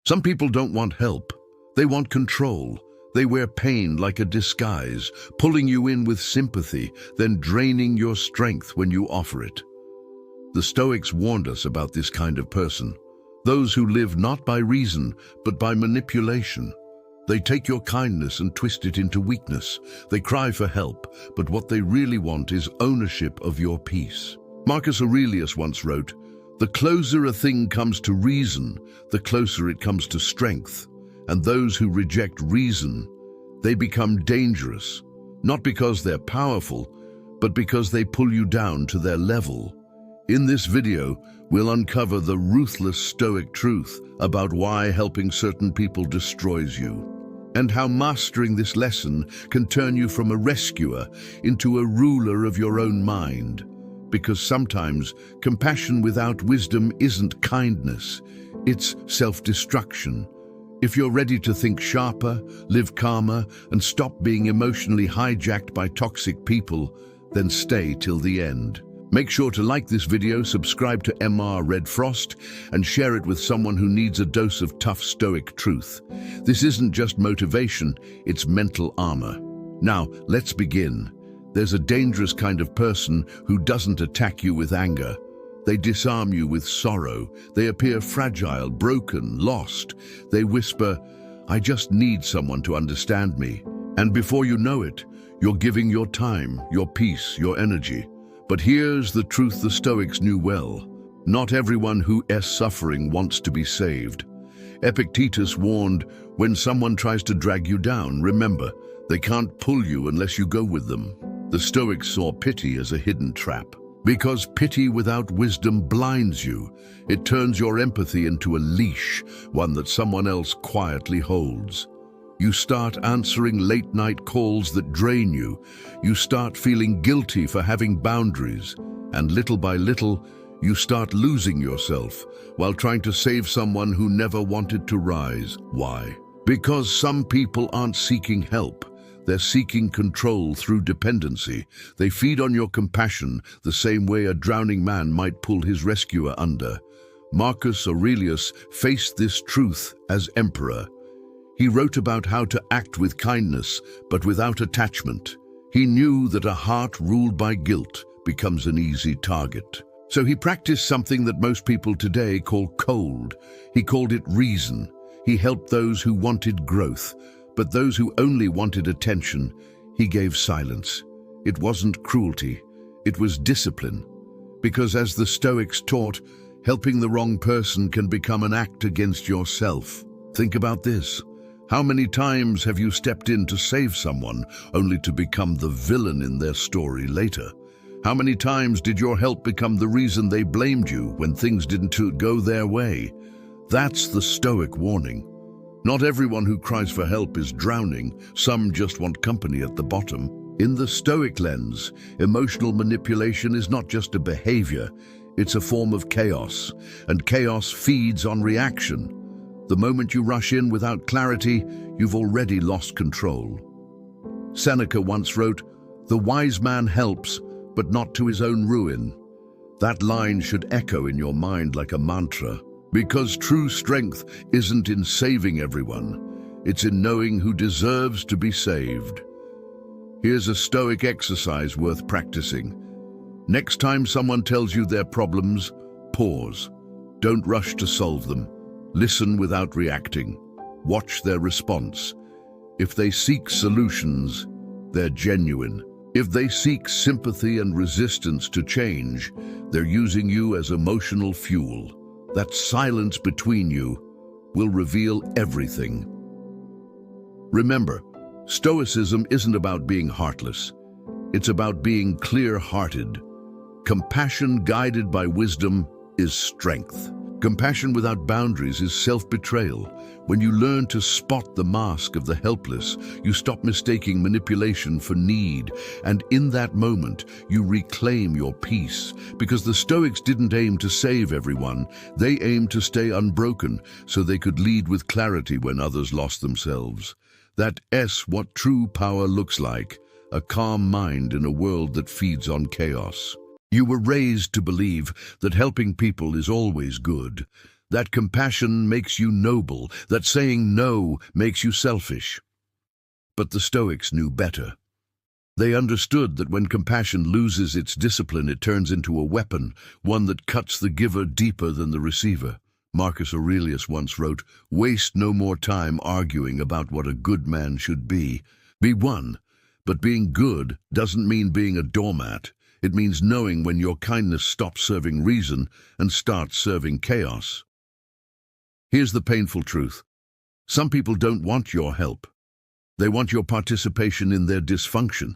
Some people don't want help. They want control. They wear pain like a disguise, pulling you in with sympathy, then draining your strength when you offer it. The Stoics warned us about this kind of person. Those who live not by reason, but by manipulation. They take your kindness and twist it into weakness. They cry for help, but what they really want is ownership of your peace. Marcus Aurelius once wrote, "The closer a thing comes to reason, the closer it comes to strength. And those who reject reason, they become dangerous, not because they're powerful, but because they pull you down to their level." In this video, we'll uncover the ruthless Stoic truth about why helping certain people destroys you, and how mastering this lesson can turn you from a rescuer into a ruler of your own mind. Because sometimes compassion without wisdom isn't kindness, it's self-destruction. If you're ready to think sharper, live calmer, and stop being emotionally hijacked by toxic people, then stay till the end. Make sure to like this video, subscribe to MR Red Frost, and share it with someone who needs a dose of tough Stoic truth. This isn't just motivation, it's mental armor. Now, let's begin. There's a dangerous kind of person who doesn't attack you with anger. They disarm you with sorrow. They appear fragile, broken, lost. They whisper, "I just need someone to understand me." And before you know it, you're giving your time, your peace, your energy. But here's the truth the Stoics knew well. Not everyone who is suffering wants to be saved. Epictetus warned, when someone tries to drag you down, remember, they can't pull you unless you go with them. The Stoics saw pity as a hidden trap. Because pity without wisdom blinds you. It turns your empathy into a leash, one that someone else quietly holds. You start answering late-night calls that drain you. You start feeling guilty for having boundaries. And little by little, you start losing yourself while trying to save someone who never wanted to rise. Why? Because some people aren't seeking help. They're seeking control through dependency. They feed on your compassion the same way a drowning man might pull his rescuer under. Marcus Aurelius faced this truth as emperor. He wrote about how to act with kindness, but without attachment. He knew that a heart ruled by guilt becomes an easy target. So he practiced something that most people today call cold. He called it reason. He helped those who wanted growth, but those who only wanted attention, he gave silence. It wasn't cruelty, it was discipline. Because as the Stoics taught, helping the wrong person can become an act against yourself. Think about this. How many times have you stepped in to save someone only to become the villain in their story later? How many times did your help become the reason they blamed you when things didn't go their way? That's the Stoic warning. Not everyone who cries for help is drowning. Some just want company at the bottom. In the Stoic lens, emotional manipulation is not just a behavior, it's a form of chaos, and chaos feeds on reaction. The moment you rush in without clarity, you've already lost control. Seneca once wrote, "The wise man helps, but not to his own ruin." That line should echo in your mind like a mantra, because true strength isn't in saving everyone, it's in knowing who deserves to be saved. Here's a Stoic exercise worth practicing. Next time someone tells you their problems, pause. Don't rush to solve them. Listen without reacting. Watch their response. If they seek solutions, they're genuine. If they seek sympathy and resistance to change, they're using you as emotional fuel. That silence between you will reveal everything. Remember, Stoicism isn't about being heartless. It's about being clear-hearted. Compassion guided by wisdom is strength. Compassion without boundaries is self-betrayal. When you learn to spot the mask of the helpless, you stop mistaking manipulation for need, and in that moment, you reclaim your peace. Because the Stoics didn't aim to save everyone, they aimed to stay unbroken, so they could lead with clarity when others lost themselves. That's what true power looks like, a calm mind in a world that feeds on chaos. You were raised to believe that helping people is always good, That compassion makes you noble, that saying no makes you selfish. But the Stoics knew better. They understood that when compassion loses its discipline, it turns into a weapon, one that cuts the giver deeper than the receiver. Marcus Aurelius once wrote, "Waste no more time arguing about what a good man should be. Be one, but being good doesn't mean being a doormat. It means knowing when your kindness stops serving reason and starts serving chaos." Here's the painful truth. Some people don't want your help. They want your participation in their dysfunction.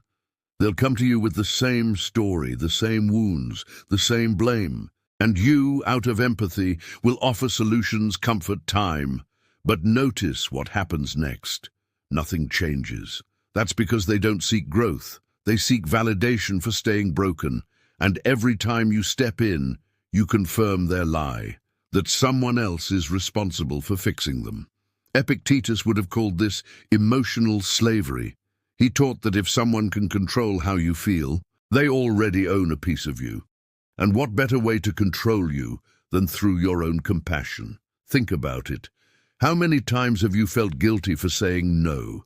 They'll come to you with the same story, the same wounds, the same blame. And you, out of empathy, will offer solutions, comfort, time. But notice what happens next. Nothing changes. That's because they don't seek growth. They seek validation for staying broken. And every time you step in, you confirm their lie, that someone else is responsible for fixing them. Epictetus would have called this emotional slavery. He taught that if someone can control how you feel, they already own a piece of you. And what better way to control you than through your own compassion? Think about it. How many times have you felt guilty for saying no?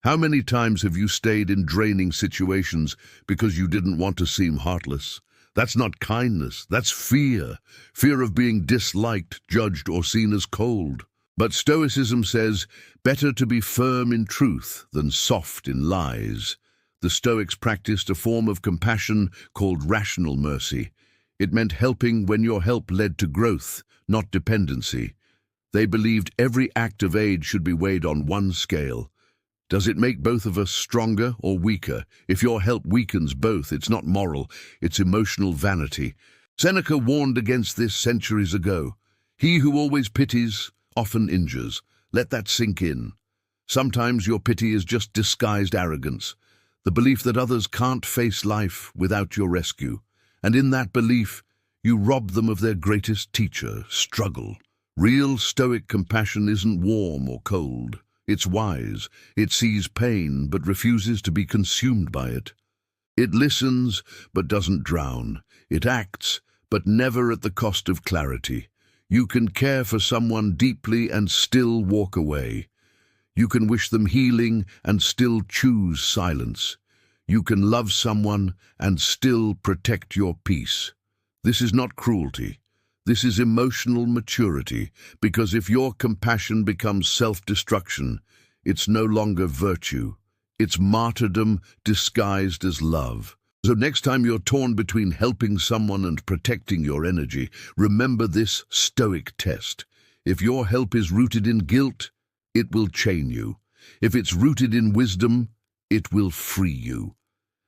How many times have you stayed in draining situations because you didn't want to seem heartless? That's not kindness, that's fear. Fear of being disliked, judged, or seen as cold. But Stoicism says, better to be firm in truth than soft in lies. The Stoics practiced a form of compassion called rational mercy. It meant helping when your help led to growth, not dependency. They believed every act of aid should be weighed on one scale. Does it make both of us stronger or weaker? If your help weakens both, it's not moral, it's emotional vanity. Seneca warned against this centuries ago. He who always pities often injures. Let that sink in. Sometimes your pity is just disguised arrogance, the belief that others can't face life without your rescue. And in that belief, you rob them of their greatest teacher, struggle. Real Stoic compassion isn't warm or cold. It's wise. It sees pain but refuses to be consumed by it. It listens but doesn't drown. It acts but never at the cost of clarity. You can care for someone deeply and still walk away. You can wish them healing and still choose silence. You can love someone and still protect your peace. This is not cruelty. This is emotional maturity, because if your compassion becomes self-destruction, it's no longer virtue. It's martyrdom disguised as love. So next time you're torn between helping someone and protecting your energy, remember this Stoic test. If your help is rooted in guilt, it will chain you. If it's rooted in wisdom, it will free you.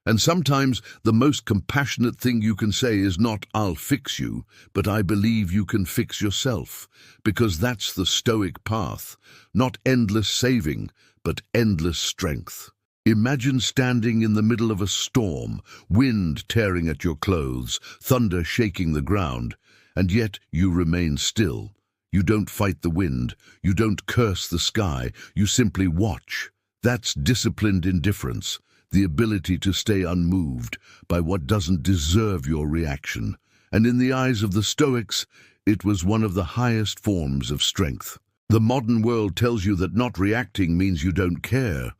And sometimes the most compassionate thing you can say is not, "I'll fix you," but "I believe you can fix yourself," because that's the Stoic path, not endless saving, but endless strength. Imagine standing in the middle of a storm, wind tearing at your clothes, thunder shaking the ground, and yet you remain still. You don't fight the wind, you don't curse the sky, you simply watch. That's disciplined indifference, the ability to stay unmoved by what doesn't deserve your reaction. And in the eyes of the Stoics, it was one of the highest forms of strength. The modern world tells you that not reacting means you don't care.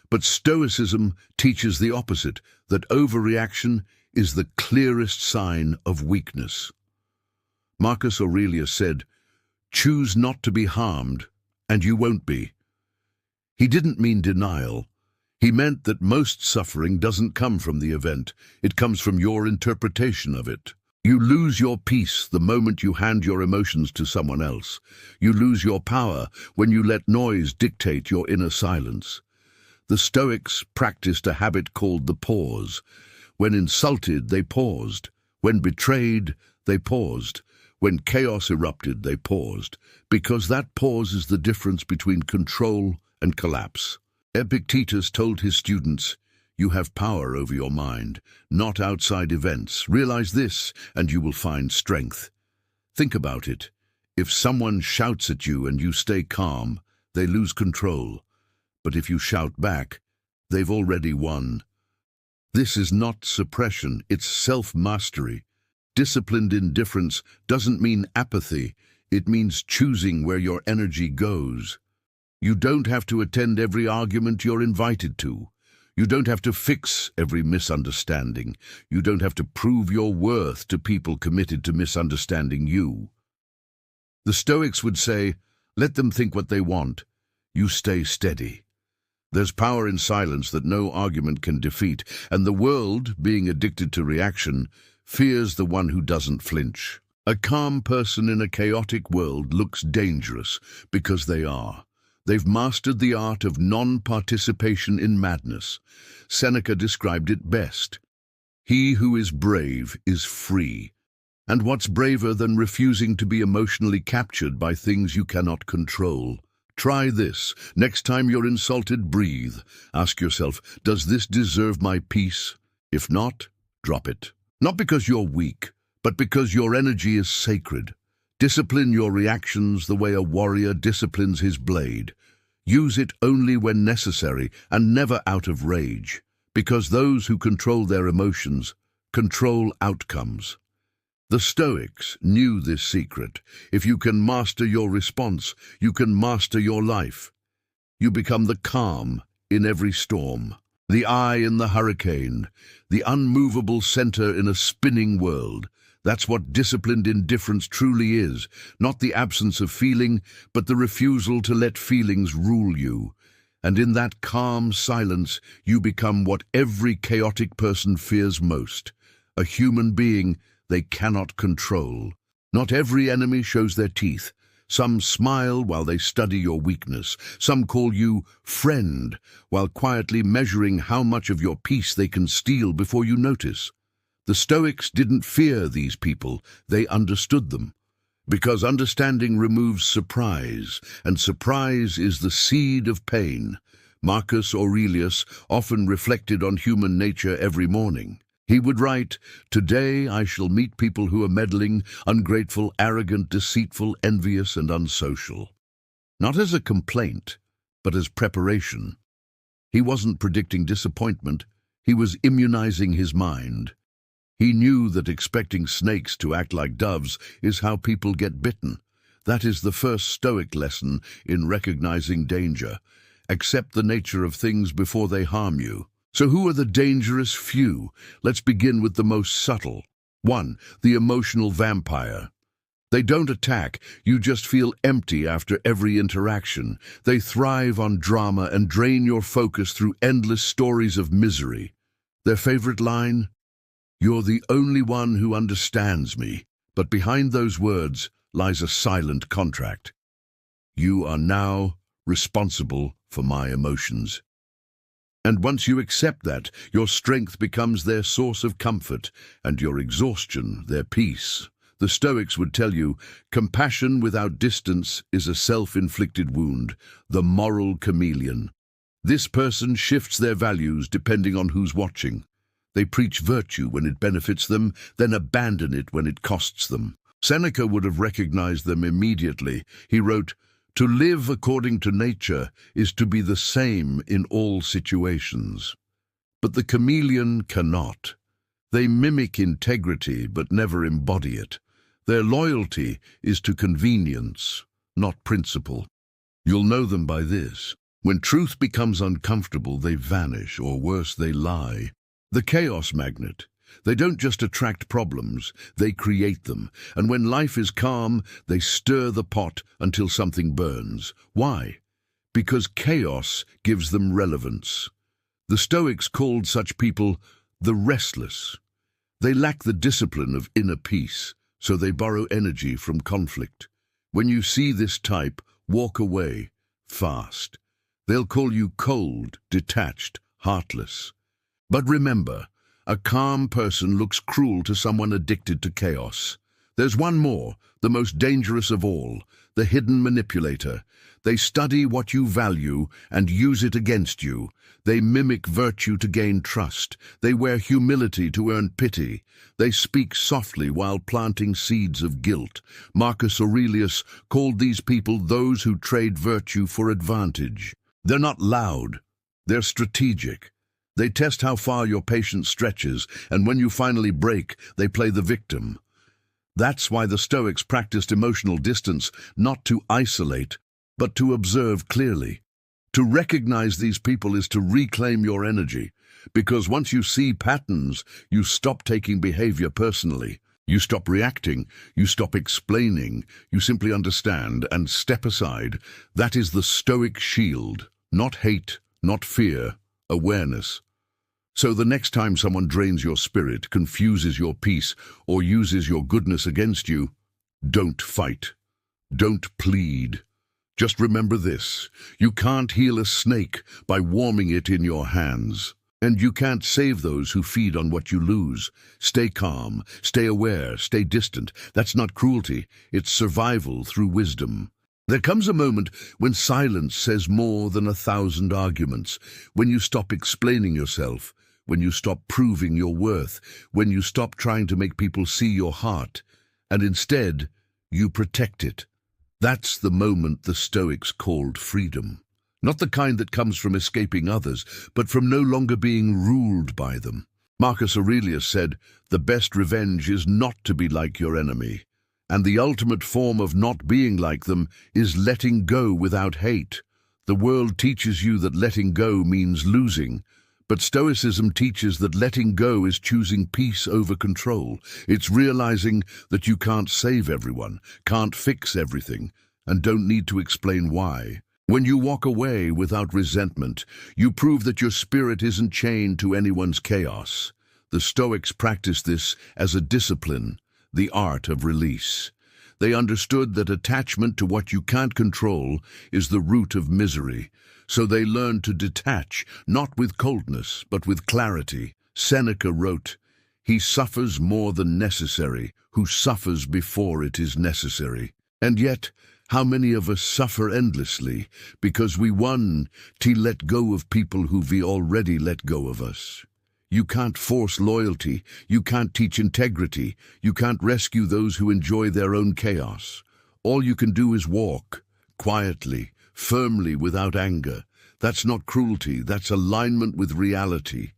But Stoicism teaches the opposite, that overreaction is the clearest sign of weakness. Marcus Aurelius said, "Choose not to be harmed, and you won't be." He didn't mean denial. He meant that most suffering doesn't come from the event. It comes from your interpretation of it. You lose your peace the moment you hand your emotions to someone else. You lose your power when you let noise dictate your inner silence. The Stoics practiced a habit called the pause. When insulted, they paused. When betrayed, they paused. When chaos erupted, they paused. Because that pause is the difference between control and collapse. Epictetus told his students, "You have power over your mind, not outside events. Realize this, and you will find strength." Think about it. If someone shouts at you and you stay calm, they lose control. But if you shout back, they've already won. This is not suppression, it's self-mastery. Disciplined indifference doesn't mean apathy, It means choosing where your energy goes. You don't have to attend every argument you're invited to. You don't have to fix every misunderstanding. You don't have to prove your worth to people committed to misunderstanding you. The Stoics would say, let them think what they want. You stay steady. There's power in silence that no argument can defeat, and the world, being addicted to reaction, fears the one who doesn't flinch. A calm person in a chaotic world looks dangerous because they are. They've mastered the art of non-participation in madness. Seneca described it best. He who is brave is free. And what's braver than refusing to be emotionally captured by things you cannot control? Try this. Next time you're insulted, breathe. Ask yourself, does this deserve my peace? If not, drop it. Not because you're weak, but because your energy is sacred. Discipline your reactions the way a warrior disciplines his blade. Use it only when necessary and never out of rage, because those who control their emotions control outcomes. The Stoics knew this secret. If you can master your response, you can master your life. You become the calm in every storm, the eye in the hurricane, the unmovable center in a spinning world. That's what disciplined indifference truly is, not the absence of feeling, but the refusal to let feelings rule you. And in that calm silence, you become what every chaotic person fears most, a human being they cannot control. Not every enemy shows their teeth. Some smile while they study your weakness. Some call you friend, while quietly measuring how much of your peace they can steal before you notice. The Stoics didn't fear these people, they understood them. Because understanding removes surprise, and surprise is the seed of pain. Marcus Aurelius often reflected on human nature every morning. He would write, "Today I shall meet people who are meddling, ungrateful, arrogant, deceitful, envious, and unsocial." Not as a complaint, but as preparation. He wasn't predicting disappointment, he was immunizing his mind. He knew that expecting snakes to act like doves is how people get bitten. That is the first Stoic lesson in recognizing danger. Accept the nature of things before they harm you. So who are the dangerous few? Let's begin with the most subtle. 1. The emotional vampire. They don't attack, you just feel empty after every interaction. They thrive on drama and drain your focus through endless stories of misery. Their favorite line? "You're the only one who understands me." But behind those words lies a silent contract. You are now responsible for my emotions. And once you accept that, your strength becomes their source of comfort, and your exhaustion their peace. The Stoics would tell you, compassion without distance is a self-inflicted wound, the moral chameleon. This person shifts their values depending on who's watching. They preach virtue when it benefits them, then abandon it when it costs them. Seneca would have recognized them immediately. He wrote, "To live according to nature is to be the same in all situations." But the chameleon cannot. They mimic integrity but never embody it. Their loyalty is to convenience, not principle. You'll know them by this. When truth becomes uncomfortable, they vanish, or worse, they lie. The chaos magnet. They don't just attract problems, they create them. And when life is calm, they stir the pot until something burns. Why? Because chaos gives them relevance. The Stoics called such people the restless. They lack the discipline of inner peace, so they borrow energy from conflict. When you see this type, walk away, fast. They'll call you cold, detached, heartless. But remember, a calm person looks cruel to someone addicted to chaos. There's one more, the most dangerous of all, the hidden manipulator. They study what you value and use it against you. They mimic virtue to gain trust. They wear humility to earn pity. They speak softly while planting seeds of guilt. Marcus Aurelius called these people those who trade virtue for advantage. They're not loud, they're strategic. They test how far your patience stretches, and when you finally break, they play the victim. That's why the Stoics practiced emotional distance, not to isolate, but to observe clearly. To recognize these people is to reclaim your energy, because once you see patterns, you stop taking behavior personally. You stop reacting, you stop explaining, you simply understand and step aside. That is the Stoic shield, not hate, not fear, awareness. So the next time someone drains your spirit, confuses your peace, or uses your goodness against you, don't fight. Don't plead. Just remember this: you can't heal a snake by warming it in your hands. And you can't save those who feed on what you lose. Stay calm, stay aware, stay distant. That's not cruelty, it's survival through wisdom. There comes a moment when silence says more than 1,000 arguments, when you stop explaining yourself, when you stop proving your worth, when you stop trying to make people see your heart, and instead, you protect it. That's the moment the Stoics called freedom. Not the kind that comes from escaping others, but from no longer being ruled by them. Marcus Aurelius said, "The best revenge is not to be like your enemy, and the ultimate form of not being like them is letting go without hate." The world teaches you that letting go means losing, but Stoicism teaches that letting go is choosing peace over control. It's realizing that you can't save everyone, can't fix everything, and don't need to explain why. When you walk away without resentment, you prove that your spirit isn't chained to anyone's chaos. The Stoics practiced this as a discipline, the art of release. They understood that attachment to what you can't control is the root of misery, so they learned to detach, not with coldness, but with clarity. Seneca wrote, "He suffers more than necessary, who suffers before it is necessary." And yet, how many of us suffer endlessly because we want to let go of people who've already let go of us? You can't force loyalty, you can't teach integrity, you can't rescue those who enjoy their own chaos. All you can do is walk, quietly, firmly, without anger. That's not cruelty, that's alignment with reality.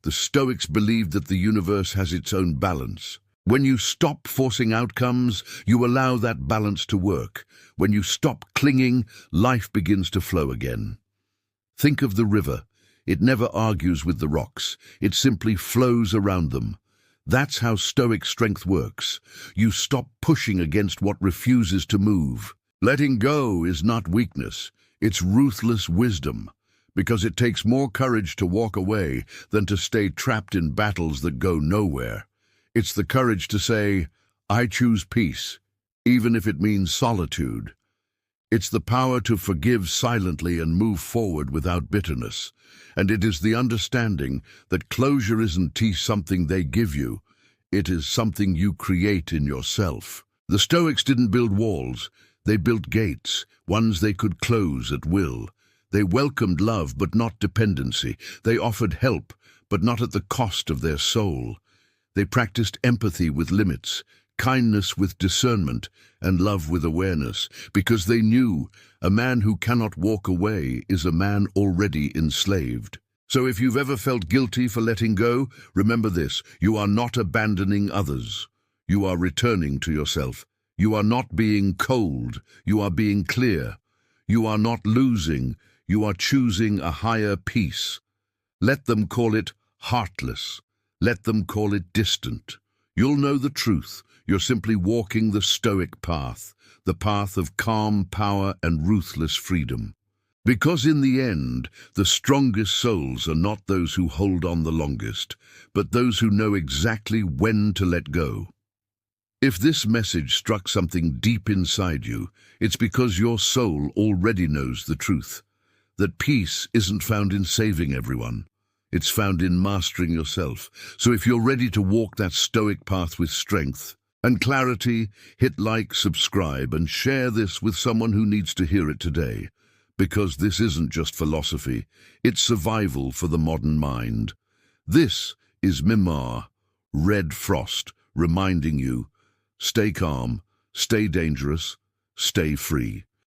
The Stoics believed that the universe has its own balance. When you stop forcing outcomes, you allow that balance to work. When you stop clinging, life begins to flow again. Think of the river. It never argues with the rocks. It simply flows around them. That's how Stoic strength works. You stop pushing against what refuses to move. Letting go is not weakness. It's ruthless wisdom, because it takes more courage to walk away than to stay trapped in battles that go nowhere. It's the courage to say, "I choose peace," even if it means solitude. It's the power to forgive silently and move forward without bitterness. And it is the understanding that closure isn't something they give you, it is something you create in yourself. The Stoics didn't build walls, they built gates, ones they could close at will. They welcomed love, but not dependency. They offered help, but not at the cost of their soul. They practiced empathy with limits, kindness with discernment, and love with awareness, because they knew a man who cannot walk away is a man already enslaved. So if you've ever felt guilty for letting go, remember this: you are not abandoning others. You are returning to yourself. You are not being cold, you are being clear. You are not losing, you are choosing a higher peace. Let them call it heartless. Let them call it distant. You'll know the truth. You're simply walking the Stoic path, the path of calm power and ruthless freedom. Because in the end, the strongest souls are not those who hold on the longest, but those who know exactly when to let go. If this message struck something deep inside you, it's because your soul already knows the truth, that peace isn't found in saving everyone. It's found in mastering yourself. So if you're ready to walk that Stoic path with strength and clarity, hit like, subscribe, and share this with someone who needs to hear it today. Because this isn't just philosophy, it's survival for the modern mind. This is Mimar, Red Frost, reminding you, stay calm, stay dangerous, stay free.